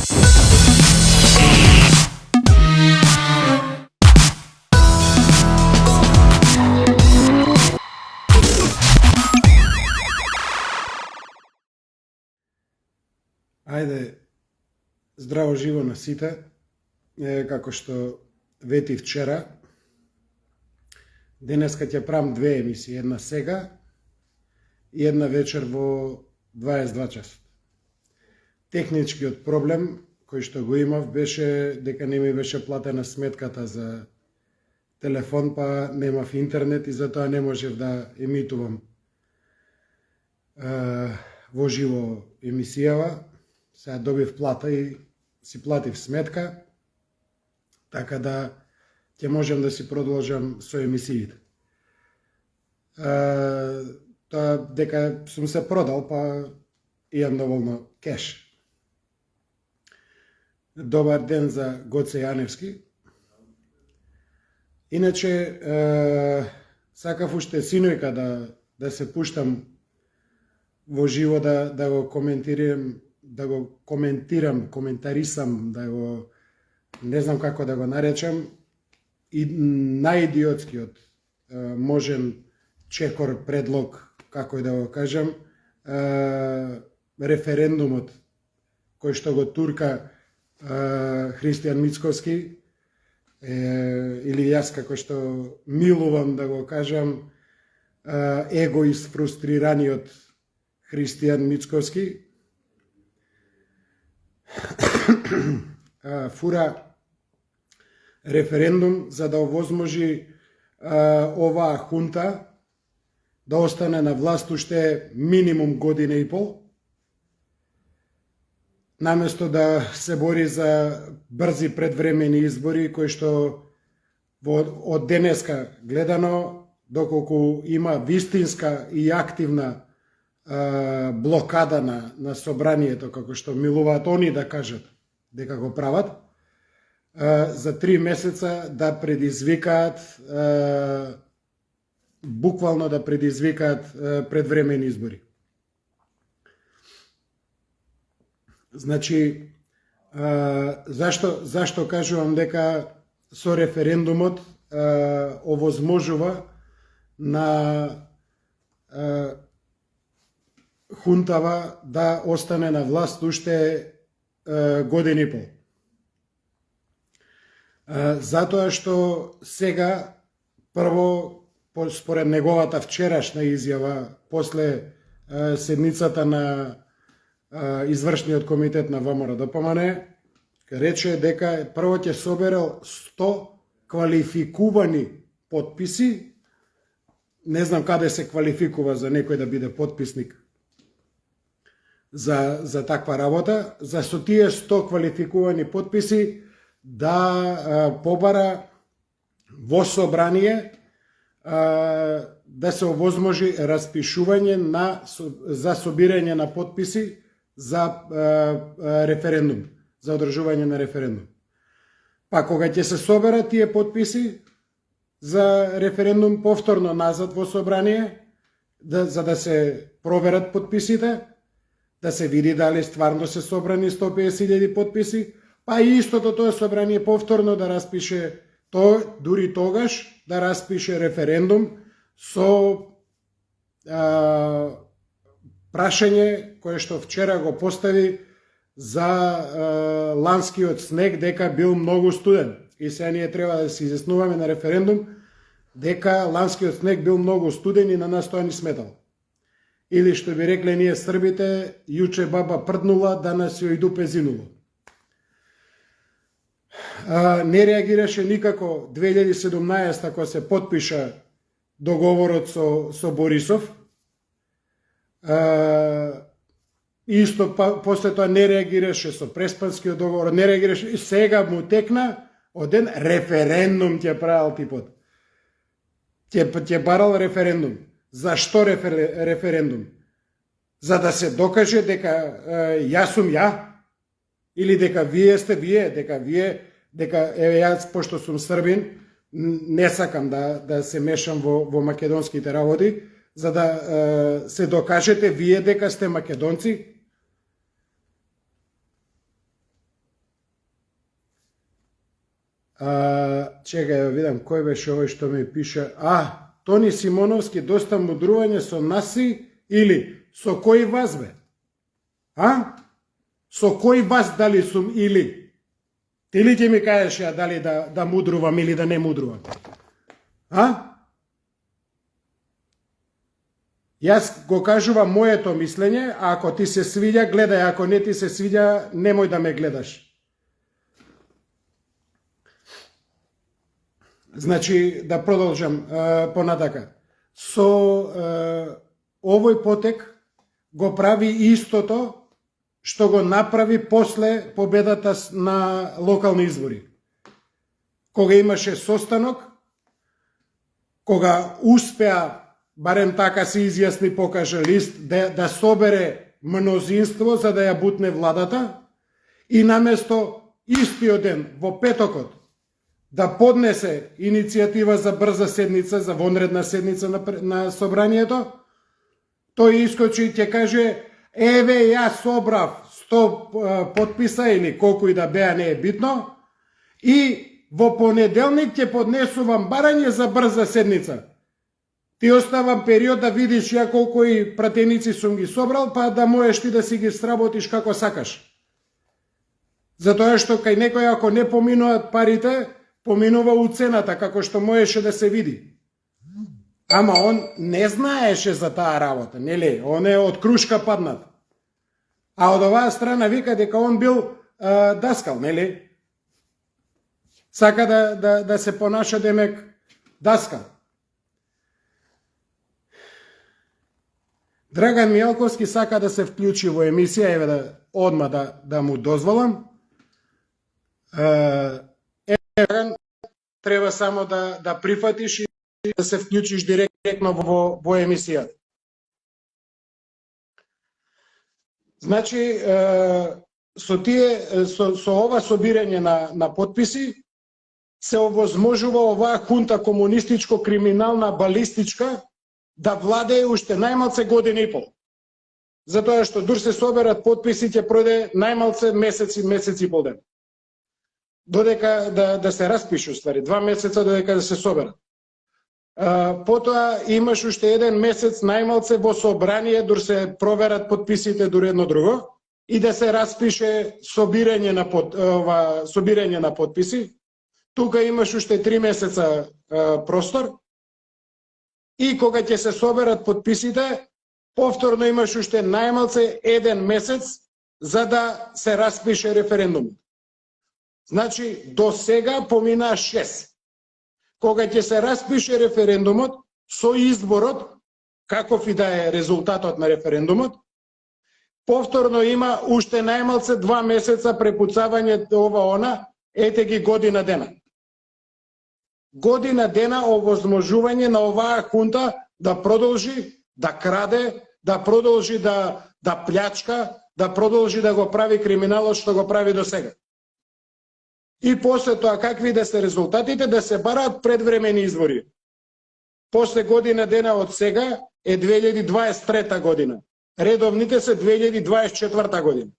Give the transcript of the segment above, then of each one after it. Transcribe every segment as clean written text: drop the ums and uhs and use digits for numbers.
Ајде, здраво живо на сите, како што вети вчера, денеска ќе правам две емисии, една сега и една вечер во 22 часа. Техничкиот проблем кој што го имав беше дека не ми беше платена сметката за телефон, па немав интернет и затоа не можев да емитувам во живо емисијава. Сега добив плата и си платив сметка, така да ќе можам да си продолжам со емисиите. Тоа дека сум се продал, па имам доволно кеш. Добар ден за Гоце Јаневски. Иначе, сакав уште синојка да се пуштам во живо, да го коментарисам, да го, не знам како да го наречам, и најидиотскиот можен чекор предлог, како и да го кажам, референдумот кој што го турка Христијан Мицковски, или јас како што милувам да го кажам, егоист фрустрираниот Христијан Мицковски, фура референдум за да овозможи оваа хунта да остане на власт уште минимум година и пол, наместо да се бори за брзи предвремени избори, кои што од денеска гледано, доколку има вистинска и активна блокада на собранието, како што милуваат они да кажат дека го прават, за 3 месеца да предизвикаат, буквално да предизвикаат предвремени избори. Значи, зашто кажувам дека со референдумот овозможува на хунтава да остане на власт уште година и пол. Затоа што сега, прво, според неговата вчерашна изјава, после седницата на извршниот комитет на ВМРО-ДПМН, рече дека прво ќе соберал 100 квалификувани потписи. Не знам каде се квалификува за некој да биде потписник за таква работа, за со тие 100 квалификувани потписи да побара во собрание да се овозможи распишување за собирање на потписи за референдум, за одржување на референдум. Па кога ќе се соберат тие потписи за референдум повторно назад во собрание, за да се проверат потписите, да се види дали стварно се собрани 150.000 потписи, па и истото тоа собрание повторно да распише, дури тогаш да распише референдум со прашање кое што вчера го постави за ланскиот снег, дека бил многу студен. И сега ние треба да се изјаснуваме на референдум дека ланскиот снег бил многу студен и на нас тоа ни сметало. Или што би рекле ние србите, јуче баба прднула, данас јој дупе зинуло. Не реагираше никако 2017 кога се потпиша договорот со Борисов. Исто после тоа не реагираше со Преспанскиот договор, не реагираше и сега му текна оден референдум ќе правил типот. Ќе барал референдум. Зашто референдум? За да се докаже дека јас сум ја, или дека вие сте вие, дека јас, пошто сум србин, не сакам да се мешам во македонските работи, за да се докажете вие дека сте македонци. Чекај да видам кој беше овој што ми пише. Тони Симоновски, доста мудрување со наси или со кој вас бе? Со кој вас дали сум или? Ти ли ќе ми кажеш ја дали да мудрувам или да не мудрувам? Јас го кажувам моето мислење, а ако ти се свиѓа, гледај, ако не ти се свиѓа, немој да ме гледаш. Значи, да продолжам понатака. Со овој потек го прави истото што го направи после победата на локални избори. Кога имаше состанок, кога успеа, барем така се изјасни покаже лист, да собере мнозинство за да ја бутне владата и наместо истиот ден, во петокот, да поднесе иницијатива за брза седница, за вонредна седница на собранието, тој искочи и ќе каже, еве јас собрав 100 подписа или колку и да беа, не е битно, и во понеделник ќе поднесувам барање за брза седница. Ти оставам период да видиш ја колку и пратеници сум ги собрал, па да можеш ти да си ги сработиш како сакаш. Затоа што кај некој ако не поминуваат парите, поминува уцената, како што можеше да се види. Ама он не знаеше за таа работа, нели? Он е од крушка паднат. А од оваа страна вика дека он бил даскал, нели? Сака да се понаша демек даскал. Драган Мијалковски сака да се вклучи во емисија, еве одма да му дозволам. Треба само да прифатиш и да се вклучиш директно во емисија. Значи, со ова собирање на подписи се овозможува оваа хунта комунистичко-криминална балистичка да владее уште најмалце година и пол. Затоа што дур се соберат подписи ќе пройде најмалце месец и пол ден. Додека да се распише, уствари, 2 месеца додека да се соберат. Потоа имаш уште 1 месец најмалце во собрание, дур се проверат подписите дур едно друго, и да се распише собирање на подписи. Тука имаш уште 3 месеца простор, и кога ќе се соберат подписите, повторно имаш уште најмалце 1 месец за да се распише референдумот. Значи, до сега помина 6. Кога ќе се распише референдумот, со изборот, каков и да е резултатот на референдумот, повторно има уште најмалце 2 месеца препуцавање ова-она, ете ги година дена. Година дена овозможување на оваа хунта да продолжи да краде, да продолжи да плячка, да продолжи да го прави криминалот што го прави до сега. И после тоа, какви да се резултатите, да се бараат предвремени избори. После година дена од сега е 2023 година. Редовните се 2024 година.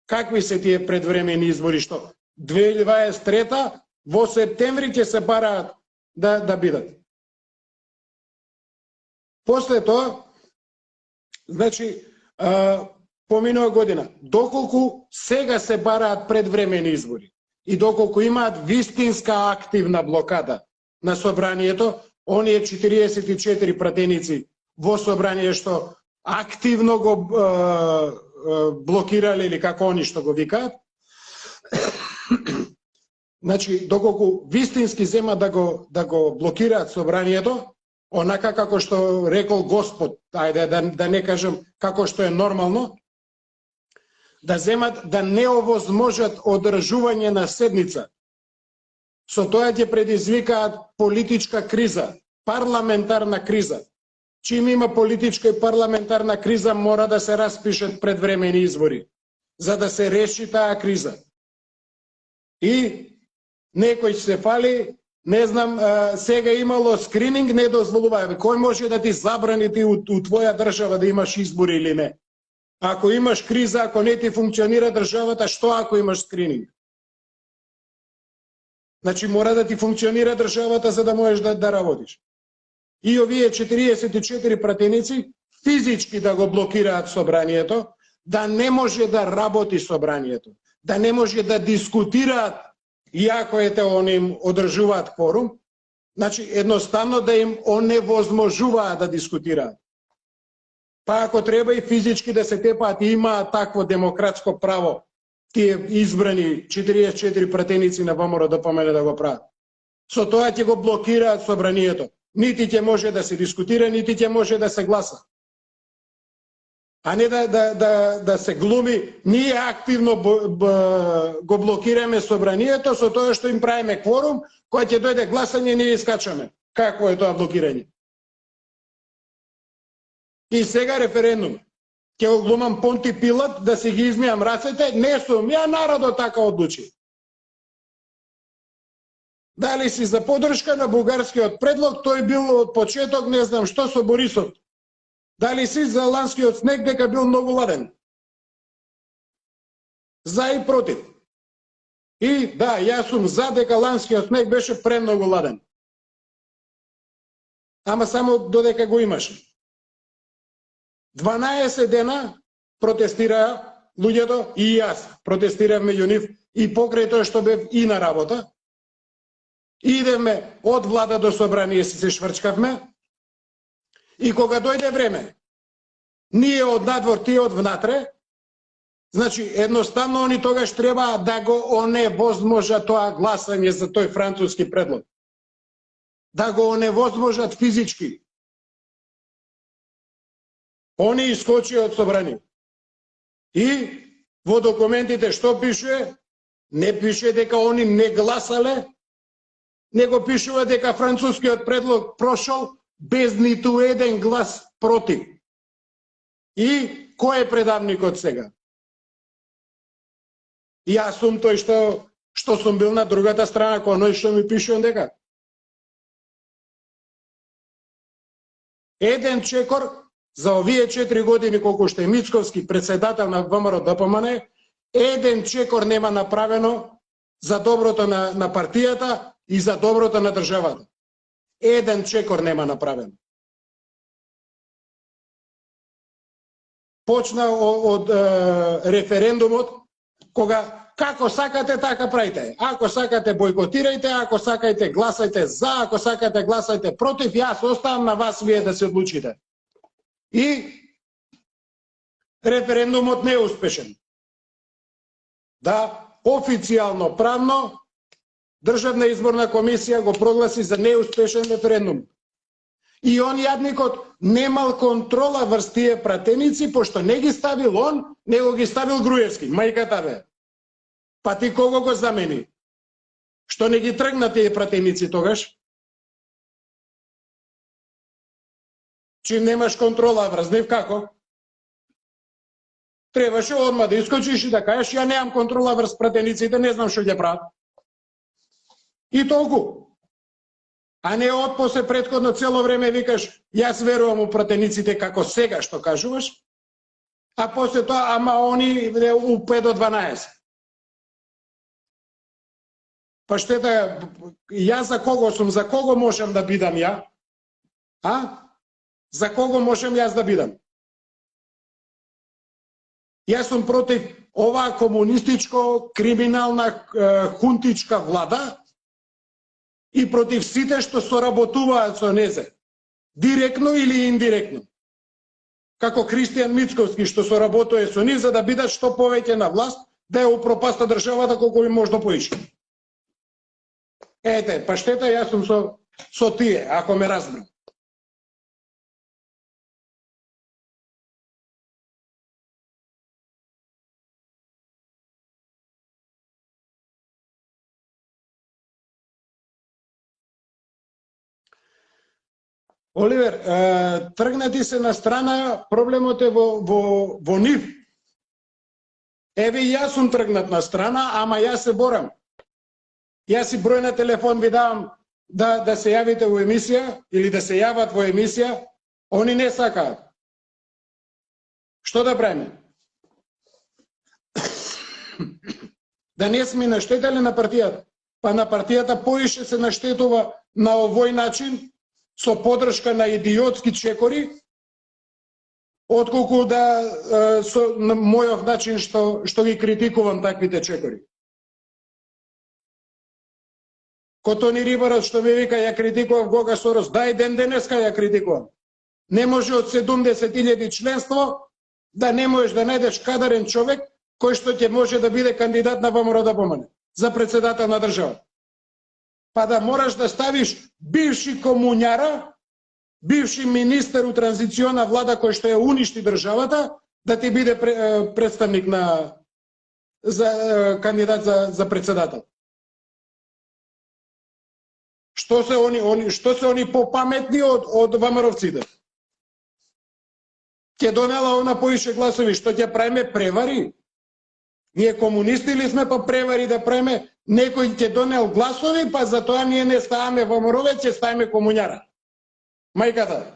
Какви се тие предвремени избори што 2023 во септември ќе се бараат да бидат. После тоа, значи, поминува година, доколку сега се бараат предвремени избори и доколку имаат вистинска активна блокада на собранието, оние 44 пратеници во собрание што активно го блокирале или како они што го викаат, значи, доколку вистински зема да го блокираат собранието, онака како што рекол Господ, ајде да не кажам како што е нормално, да земат да не овозможат одржување на седница. Со тоа ќе предизвикаат политичка криза, парламентарна криза. Чим има политичка и парламентарна криза, мора да се распишат предвремени избори, за да се реши таа криза. И некој се фали, не знам, сега имало скрининг, не дозволува. Кој може да ти забрани ти у твоја држава да имаш избори или не? Ако имаш криза, ако не ти функционира државата, што ако имаш скрининг? Значи мора да ти функционира државата за да можеш да работиш. И овие 44 пратеници физички да го блокираат собранието, да не може да работи собранието, да не може да дискутираат, иако они им одржуваат кворум, значи едноставно да им оневозможуваат да дискутираат. Па ако треба и физички да се тепаат, имаат такво демократско право тие избрани 44 пратеници на ВМРО ДПМН да го прават. Со тоа ќе го блокираат собранието. Нити ќе може да се дискутира, нити ќе може да се гласа. А не да се глуми, ние активно го блокираме собранието со тоа што им правиме кворум, кој ќе дојде гласање, ние искачаме. Какво е тоа блокирање? И сега референдум. Ќе го глумам Понти Пилат да си ги измијам рацете, не сум, ја народот така одлучи. Дали си за подршка на бугарскиот предлог, тој бил од почеток, не знам што, со Борисов. Дали си за ланскиот снег, дека бил многу ладен. За и против. И да, јас сум за дека ланскиот снег беше премногу ладен. Ама само додека го имаше. 12 дена протестираа луѓето и јас протестирав меѓу нив и покрај тоа што бев и на работа. Идеме од влада до собрание, се шврчкавме. И кога дојде време, ние од надвор, тие од внатре, значи едноставно они тогаш треба да го оневозможат тоа гласање за тој француски предлог. Да го оневозможат физички. Они искочија од собрание. И во документите што пише? Не пише дека они не гласале, него пишува дека францускиот предлог прошол без ниту еден глас против. И кој е предавникот сега? Јас сум тој што сум бил на другата страна, кој оној што ми пишува дека. Еден чекор за овие 4 години колку што е Мицковски председател на ВМРО ДПМН, еден чекор нема направено за доброто на партијата и за доброто на државата. Еден чекор нема направено. Почна од референдумот, кога како сакате така правите. Ако сакате бојкотирајте, ако сакате гласајте за, ако сакате гласајте против, јас оставам на вас вие да се одлучите. И референдумот не е успешен. Да, официјално правно Државна изборна комисија го прогласи за неуспешен референдум. И он јадникот немал контрола врз тие пратеници, пошто не ги ставил он, него ги ставил Груевски, мајката бе. Па ти кого го замени? Што не ги тргна тие пратеници тогаш? Чим немаш контрола врз нив, како? Требаше одма да искочиш и да кажеш, ја немам контрола врз пратениците, не знам што ќе прават. И толку. А не од после претходно цело време викаш, јас верувам у пратениците како сега што кажуваш, а после тоа, ама они у 5 до 12. Па штета, јас за кого сум, за кого можам да бидам ја? А? За кого можам јас да бидам? Јас сум против оваа комунистичко, криминална, хунтичка влада и против сите што соработуваат со незе, директно или индиректно. Како Христијан Мицковски што соработува со нив за да бидат што повеќе на власт, да ја упропаста државата колку им можно поише. Ете, па штета, јас сум со тие, ако ме разбрам. Оливер, тргнати се на страна, проблемот е во нив. Еве јас сум тргнат на страна, ама јас се борам. Јас си број на телефон ви давам да се јавите во емисија или да се јават во емисија, они не сакаат. Што да правиме? Да не сме наштетели на партијата. па на партијата поише се наштетува на овој начин со поддршка на идиотски чекори, отколку да со на мојов начин што ги критикувам таквите чекори. Котони Рибарот што ми вика ја критикував Гога Сорос, дај ден денеска ја критикувам. Не може од 70.000 членство да не можеш да најдеш кадарен човек кој што ќе може да биде кандидат на ВМРО да помане за председател на држава. Па да мораш да ставиш бивши комуњара, бивши министер у транзициона влада кој што ја уништи државата, да ти биде представник за кандидат за председател. Што се они попаметни од ВМРО-вците? Ќе донела она поише гласови, што ќе правиме превари? Ние комунисти ли сме па превари да правиме? Некој ќе донел гласови, па затоа ние не ставаме ВМРО, ќе ставиме комуњара. Мајката.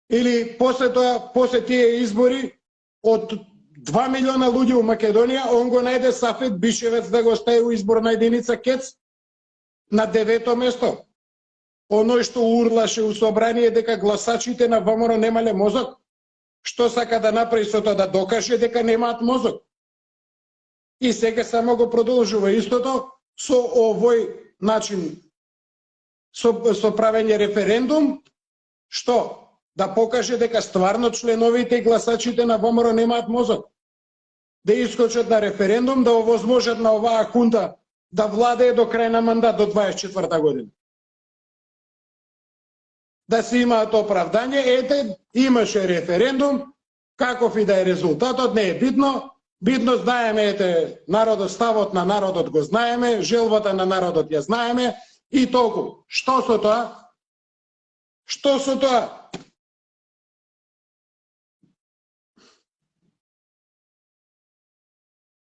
Или после тие избори од 2 милиона луѓе у Македонија, он го најде Сафет Бишевец да го стави у изборна единица КЕЦ на 9-то место. Оној што урлаше у собрание дека гласачите на ВМРО немале мозок, што сака да направи со тоа да докаже дека немаат мозок. И сега само го продолжува истото со овој начин, со правење референдум, што да покаже дека стварно членовите и гласачите на ВМРО немаат мозок. Да искочат на референдум, да овозможат на оваа хунта да владее до крај на мандат до 24 година. Да си имаат оправдање, ете, имаше референдум, каков и да е резултатот, не е битно. Битно знаеме, ете, ставот на народот го знаеме, желбата на народот ја знаеме и толку. Што со тоа? Што со тоа?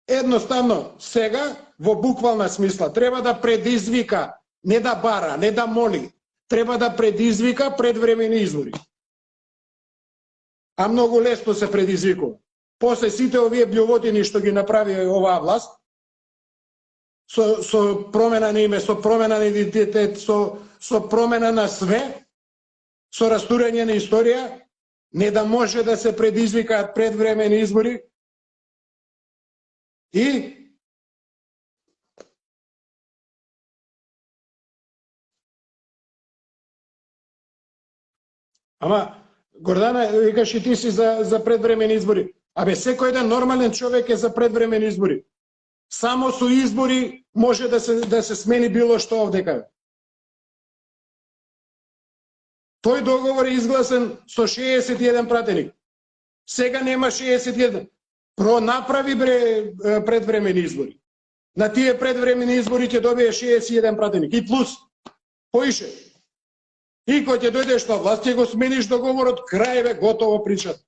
Едноставно, сега, во буквална смисла, треба да предизвика, не да бара, не да моли, треба да предизвика предвремени избори. А многу лесно се предизвикува. После сите овие бљувотини што ги направи оваа власт, со промена на име, со промена на идентитет, со промена на све, со растурање на историја, не да може да се предизвикаат предвремени избори, и ама Гордана, викаш и ти си за предвремени избори. Абе, секој еден нормален човек е за предвремени избори. Само со избори може да се смени било што овдека. Тој договор е изгласен со 61 пратеник. Сега нема 61. Пронаправи предвремени избори. На тие предвремени избори ќе добие 61 пратеник. И плюс, поише. И кој ќе дојдеш на власт, ќе го смениш договорот, крај готово причат.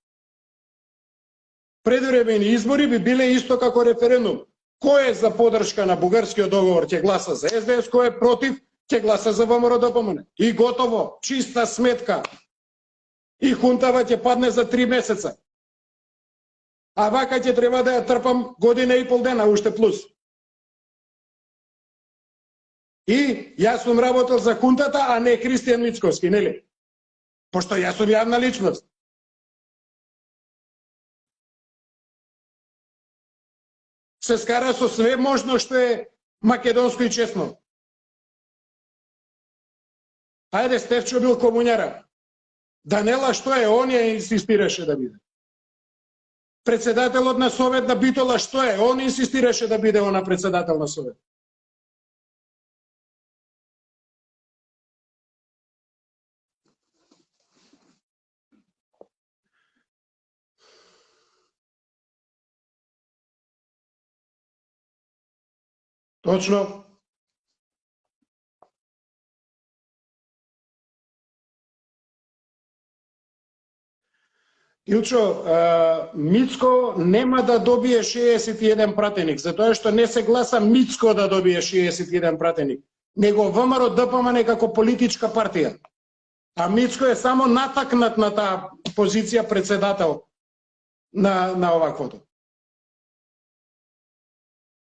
Предвремени избори би биле исто како референдум. Кој е за поддршка на бугарскиот договор ќе гласа за СДС, кој е против ќе гласа за ВМРО да помине. И готово, чиста сметка. И хунтава ќе падне за 3 месеца. А вака ќе треба да ја трпам година и пол дена, уште плюс. И јас сум работел за хунтата, а не Кристијан Мицковски, нели? Пошто јас сум јавна личност. Се скара со све можно што е македонско и честно. Ајде, Стефчо бил комуњара. Данела што е, он ја инсистираше да биде. Председателот на Совет на Битола што е, он инсистираше да биде она председател на Совет. Точно. Илчо, Мицко нема да добие 61 пратеник, затоа што не се гласа Мицко да добие 61 пратеник, него ВМРО ДПМН како политичка партија. А Мицко е само натакнат на таа позиција председател на оваквото.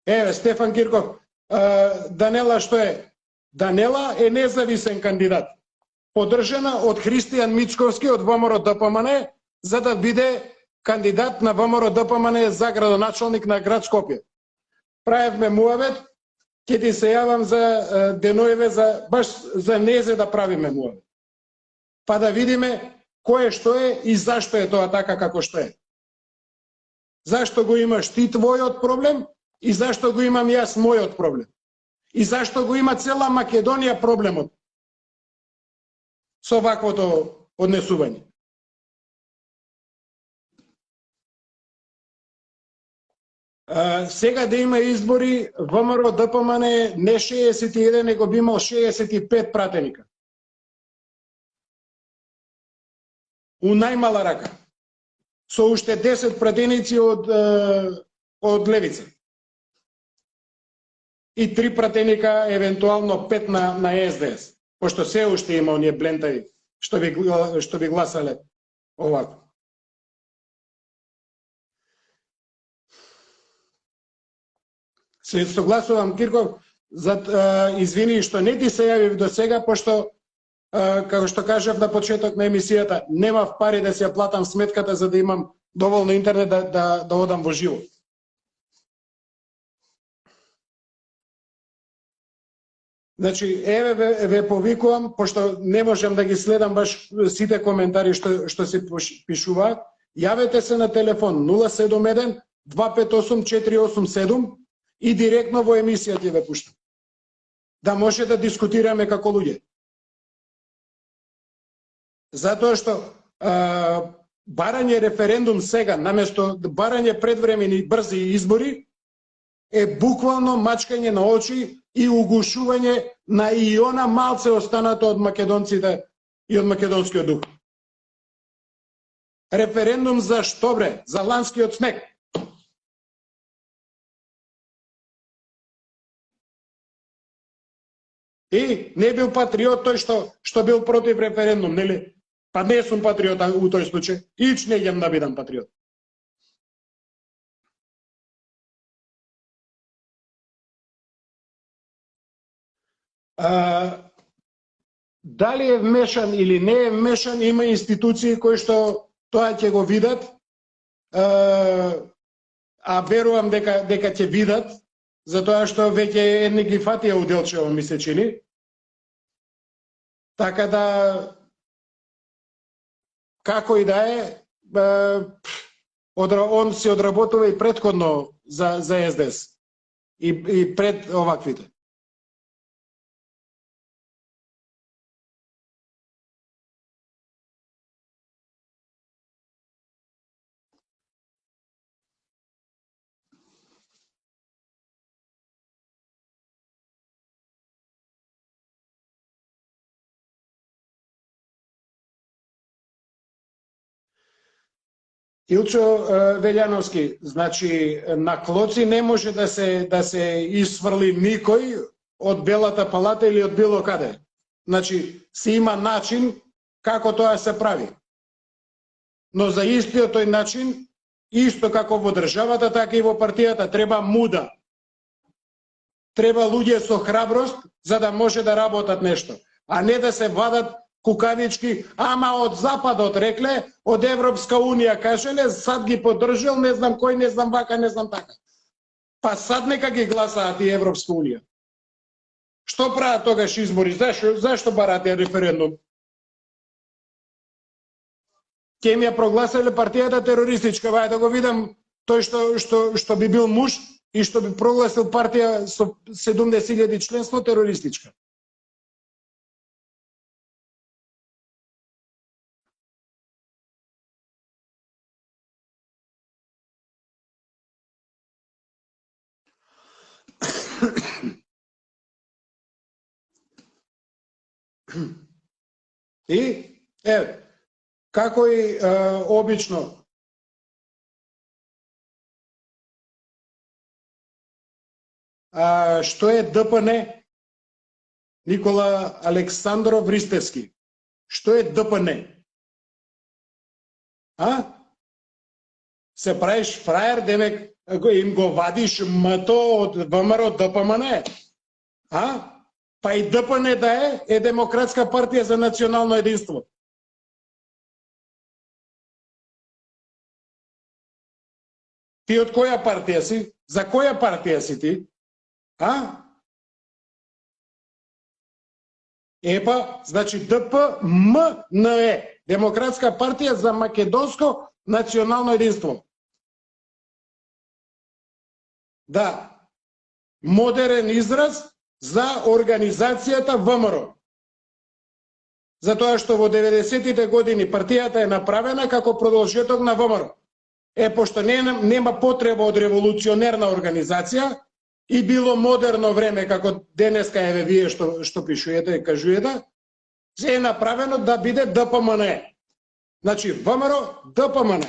Стефан Кирков, Данела што е? Данела е независен кандидат, поддржана од Христијан Мичковски од ВМРО ДПМН, за да биде кандидат на ВМРО ДПМН за градоначалник на град Скопје. Правевме муавет, ќе ти се јавам за деноиве, баш за незе да правиме муавет. Па да видиме кој што е и зашто е тоа така како што е. Зашто го имаш ти твојот проблем и зашто го имам јас мојот проблем. И зашто го има цела Македонија проблемот со ваквото однесување. Сега да има избори, ВМРО ДПМН не 61, него би имал 65 пратеника. У најмала рака. Со уште 10 пратеници од левица. И 3 пратеника, евентуално 5 на СДС. Пошто се уште има оние блентави што би гласале овако. Се согласувам, Кирков, извини што не ти се јавив до сега, пошто, како што кажав на почеток на емисијата, немав пари да се ја платам сметката за да имам доволно интернет да одам во живо. Значи, еве ве повикувам, пошто не можам да ги следам баш сите коментари што се пишуваат. Јавете се на телефон 071 258 487 и директно во емисијата ве пуштам. Да може да дискутираме како луѓе. Затоа што барање референдум сега, наместо барање предвремени брзи избори, е буквално мачкање на очи и угушување на и она малце останато од македонците и од македонскиот дух. Референдум за што бре? За ланскиот снег. И не бил патриот тој што бил против референдум, нели? Па не сум патриот у тој случај. Ич не јам да бидам патриот. Дали е вмешан или не е вмешан, има институции кои што тоа ќе го видат, а верувам дека ќе видат, затоа што веќе едни ги фатија уделчево, ми се чини. Така да, како и да е, он се одработува и претходно за СДС и пред оваквите. Илчо Велјановски, значи на клоци не може да се исфрли никој од Белата палата или од било каде. Значи се има начин како тоа се прави. Но за истиот тој начин, исто како во државата, така и во партијата, треба муда. Треба луѓе со храброст за да може да работат нешто, а не да се вадат кукавички, ама од Западот рекле, од Европска Унија кажеле, сад ги поддржал, не знам кој, не знам вака, не знам така. Па сад нека ги гласаат и Европска Унија. Што прават тогаш избори? Зашто бараат референдум? Ке ми ја прогласиле партијата терористичка, вај да го видам тој што би бил муж и што би прогласил партија со 70.000 членство терористичка. И, како и обично, што е ДПН? Никола Александров Ристевски. Што е ДПН? се правиш фраер, демек им го вадиш МТО од ВМРО ДПМН. А? Па и ДПН да е Демократска партија за национално единство. Ти од која партија си? За која партија си ти? А? Епа, значи ДПМНЕ, Демократска партија за македонско национално единство. Да, модерен израз за организацијата ВМРО. Затоа што во 90-тите години партијата е направена како продолжеток на ВМРО. Пошто нема потреба од револуционерна организација и било модерно време како денеска еве вие што пишувате и кажувате, се е направено да биде ДПМН. Значи ВМРО ДПМН.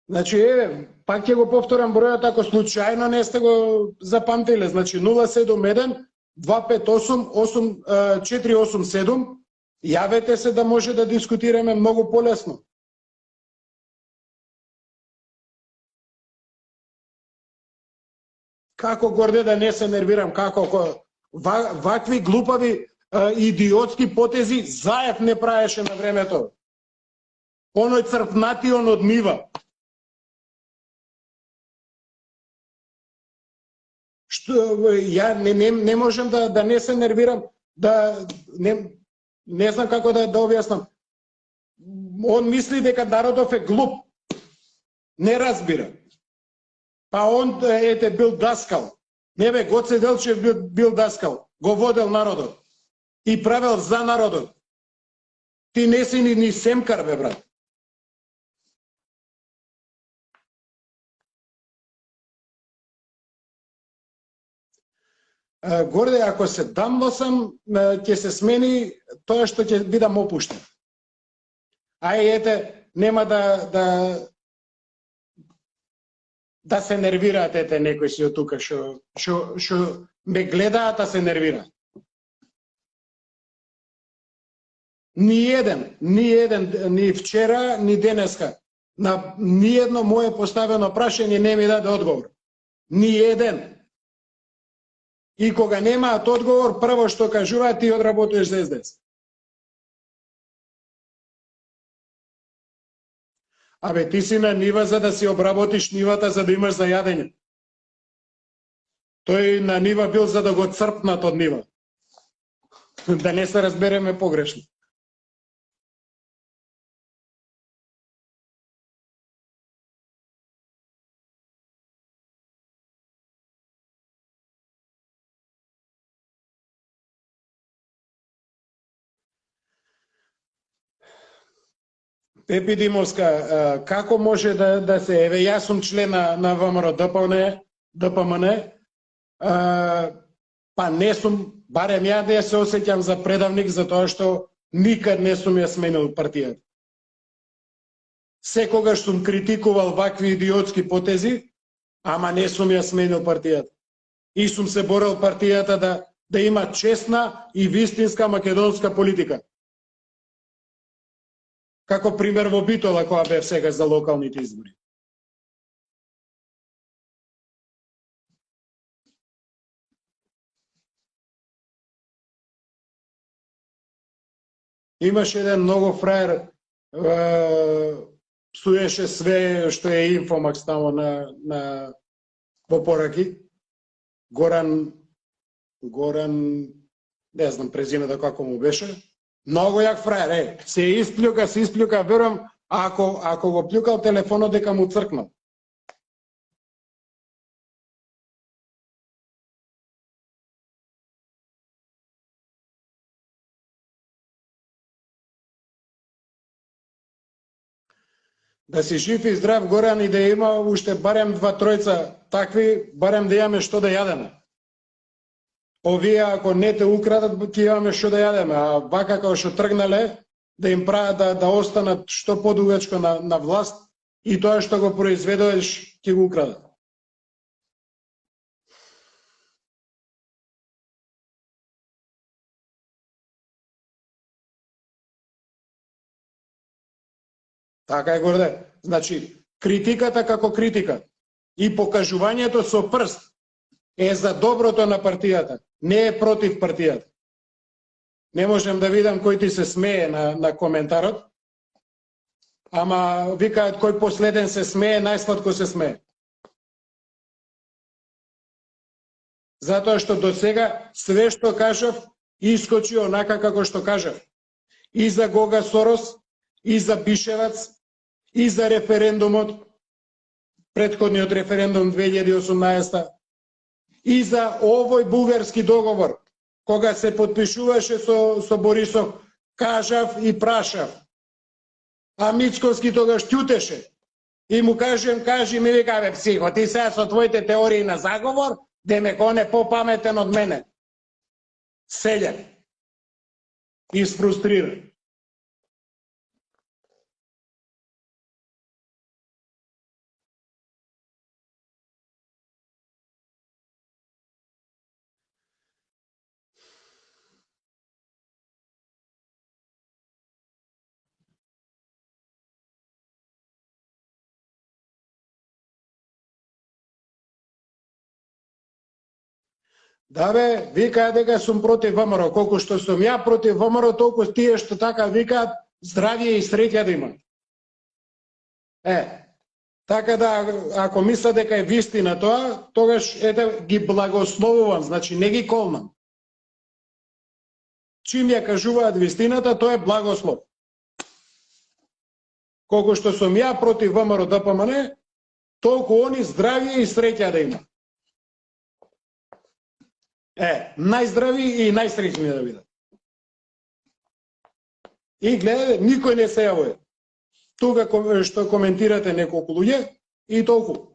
Значи, еве, пак ќе го повторам бројот ако случајно не сте го запамтиле. Значи, 071-258-8487. Јавете се да може да дискутираме многу полесно. Како Горде да не се нервирам, како вакви глупави идиотски потези Заев не правеше на времето. Оној црпнатион од нива. Што ја не можем да не се нервирам, да не знам како да објаснам. Он мисли дека народов е глуп. Не разбира. Па он бил даскал. Не бе, Гоце Делчев бил даскал. Го водел народот. И правел за народот. Ти не си ни семкар, бе, брат. Горде, ако се дамлосам, ќе се смени тоа што ќе бидам опуштен. Ете, нема да се нервираат некои си од тука што ме гледаат, а се нервираат. Ни еден, ни вчера, ни денеска, на ни едно мое поставено прашање не ми даде одговор. Ни еден. И кога немаат одговор, прво што кажуваат, ти одработуваш за СДС. Абе, ти си на нива за да си обработиш нивата за да имаш за јадење. Тој на нива бил за да го црпнат од нива. Да не се разбереме погрешно. Пепи Димовска, како може да се, еве јас сум член на ВМРО ДПМН, па не сум, барем ја да ја се осеќам за предавник, затоа што никад не сум ја сменил партијата. Секогаш сум критикувал вакви идиотски потези, ама не сум ја сменил партијата. И сум се борел партијата да има честна и вистинска македонска политика. Како пример во Битола која бев сега за локалните избори. Имаше еден многу фраер, псуеше све што е Инфомакс тамо во пораки. Горан, не знам презимето како му беше. Многу јак фраер, се исплюка, верувам, ако го плюкал телефонот дека му цркнал. Да си жив и здрав, Горан, и да има уште барем 2-3 такви, барем да имаме што да јадеме. Овие ако не те украдат, ќе имаме што да јадеме, а вака како што тргнале, да им прават да останат што подугачко на власт и тоа што го произведуваш ќе го украдат. Така е горде. Значи, критиката како критика и покажувањето со прст е за доброто на партијата, не е против партијата. Не можем да видам кој ти се смее на коментарот, ама викаат кој последен се смее, најсладко се смее. Затоа што до сега све што кажав искочи онака како што кажав. И за Гога Сорос, и за Бишевац, и за референдумот, претходниот референдум 2018, и за овој бугарски договор, кога се подпишуваше со Борисов, кажав и прашав. А Мицковски тогаш ќутеше. И му кажи ми вика, бе, психо, ти сега со твоите теории на заговор, демек он е попаметен од мене. Селјак. Изфрустриран. Да бе, викаат дека сум против ВМРО, колку што сум ја против ВМРО, толку тие што така викаат здравје и среќа да имат. Така да, ако мисля дека е вистина тоа, тогаш ете ги благословувам, значи не ги колнам. Чим ја кажуваат вистината, тоа е благослов. Колку што сум ја против ВМРО ДПМН, толку они здравје и среќа да имат. Најздрави и најсреќни да бидат. И гледајте, никој не се јавува. Тука што коментирате неколку луѓе и толку.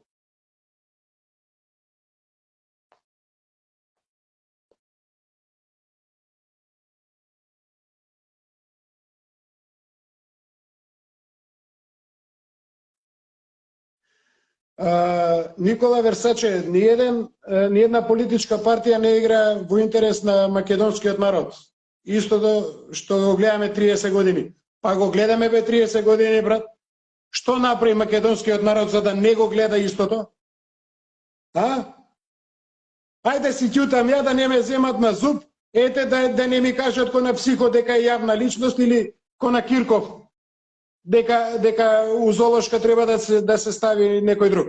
Никола Версаче, ни една политичка партија не игра во интерес на македонскиот народ. Истото што го гледаме 30 години. Па го гледаме бе 30 години, брат. Што направи македонскиот народ за да не го гледа истото? Ајде си ќутам ја да не ме земат на зуб, ете да не ми кажат ко на психо дека е јавна личност или ко на Кирков дека у золошка треба да се стави некој друг.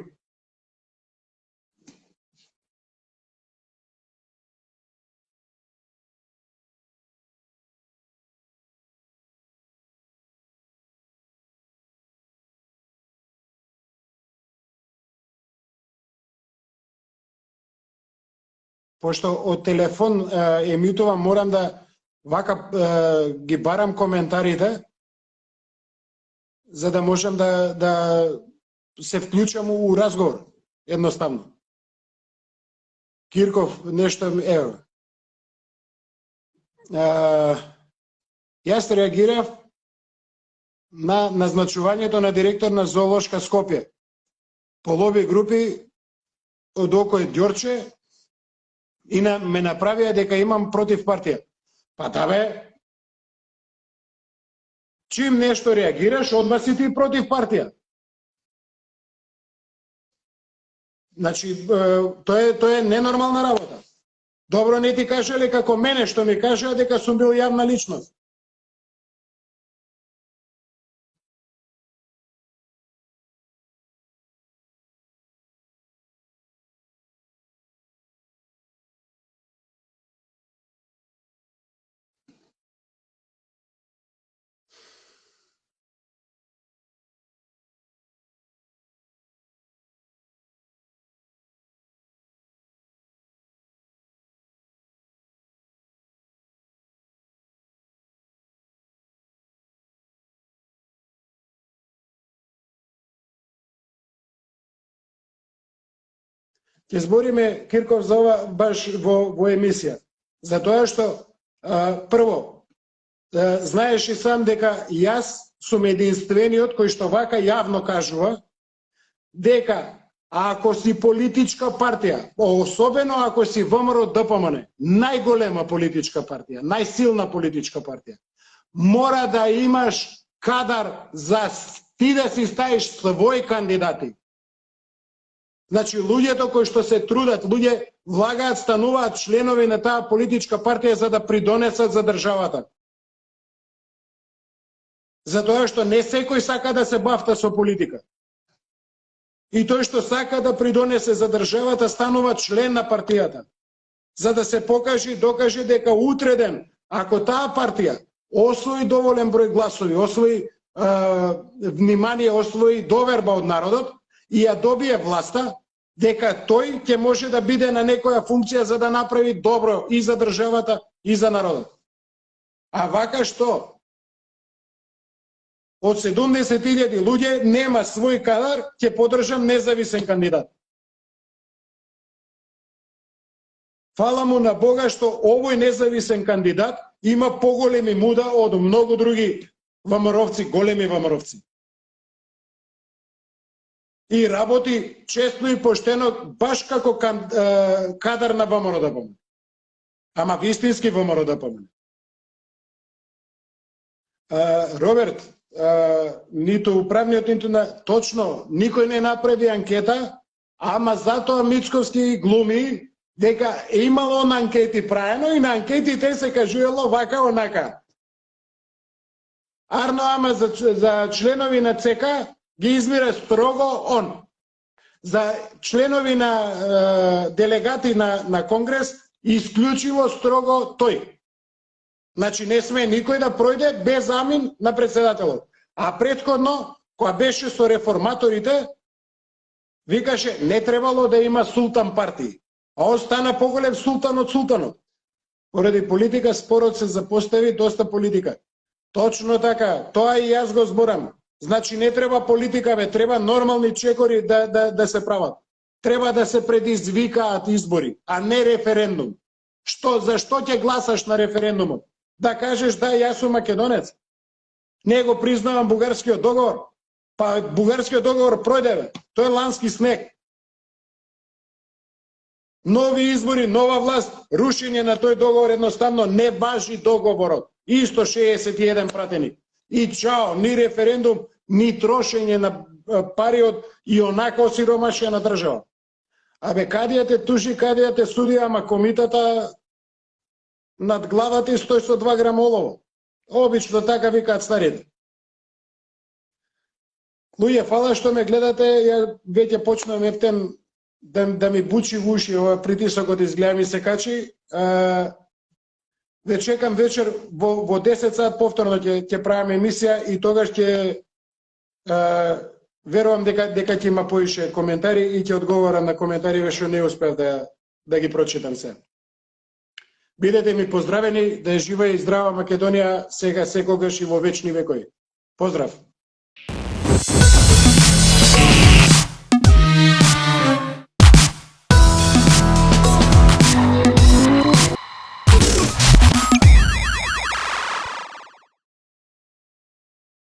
Пошто од телефон емитувам, морам да вака ги барам коментарите, за да можам да се вклучам у разговор, едноставно. Кирков, нешто, ево. Јас реагирав на назначувањето на директор на Зоолошка Скопје. По лоби групи од окој Ѓорче и ме направија дека имам против партија. Па да бе, чим нешто реагираш, одма си ти против партија. Значи, тоа е ненормална работа. Добро не ти кажале како мене што ми кажа дека сум бил јавна личност. Ќе збориме, Кирков, за ова баш во емисија. Затоа што прво знаеш и сам дека јас сум единствениот кој што вака јавно кажува дека ако си политичка партија, особено ако си ВМРО-ДПМН, најголема политичка партија, најсилна политичка партија, мора да имаш кадар за ти да си ставиш своји кандидати. Значи, луѓето кои што се трудат, луѓе влагаат, стануваат членови на таа политичка партија за да придонесат за државата. Затоа што не секој сака да се бафта со политика. И тој што сака да придонесе за државата станува член на партијата. За да се покаже и докаже дека утреден, ако таа партија освои доволен број гласови, освои внимание, освои доверба од народот и ја добие власта, дека тој ќе може да биде на некоја функција за да направи добро и за државата и за народот. А вака што? Од 70.000 луѓе нема свој кадар, ќе поддржам независен кандидат. Фала му на Бога што овој независен кандидат има поголеми муда од многу други ВМРО-вци, големи ВМРО-вци. И работи честно и поштено, баш како кадар на ВМРО-ДПМН. Ама вистински ВМРО-ДПМН. Роберт, ниту управниот, ниту точно, никој не направи анкета, ама затоа Мицковски глуми дека имало на анкети праено и на анкетите се кажувало вака онака. Арно, ама за членови на ЦК ги избира строго он. За членови на делегати на Конгрес исклучиво строго тој. Значи не сме никој да пројде без амин на председателот. А претходно, кога беше со реформаторите, викаше не требало да има султан партии. А он стана поголем султан од султанот. Поради политика спорот се запостави доста политика. Точно така, тоа и јас го зборам. Значи не треба политика, бе, треба нормални чекори да се прават. Треба да се предизвикаат избори, а не референдум. Зашто ќе гласаш на референдумот? Да кажеш да, јас сум македонец. Не го признавам бугарскиот договор. Па бугарскиот договор пројде, бе. Тој е лански снег. Нови избори, нова власт, рушење на тој договор, едноставно не важи договорот. Исто 61 пратени. И чао, ни референдум, ни трошење на пари од и онака осиромашена држава. Абе, кадија те туши, кадија те суди, ама комитата над главата и стои со 2 грама олово. Обично така викаат старите. Луѓе, фала што ме гледате, ја веќе почнам ептен да ми бучи в уши, ова притисокот изгледа ми се качи. Ве чекам вечер во 10 сат повторно ќе правам емисија и тогаш ќе верувам дека ќе има поише коментари и ќе одговорам на коментари што не успеав да ги прочитам се. Бидете ми поздравени, да е жива и здрава Македонија сега секогаш и во вечни векови. Поздрав!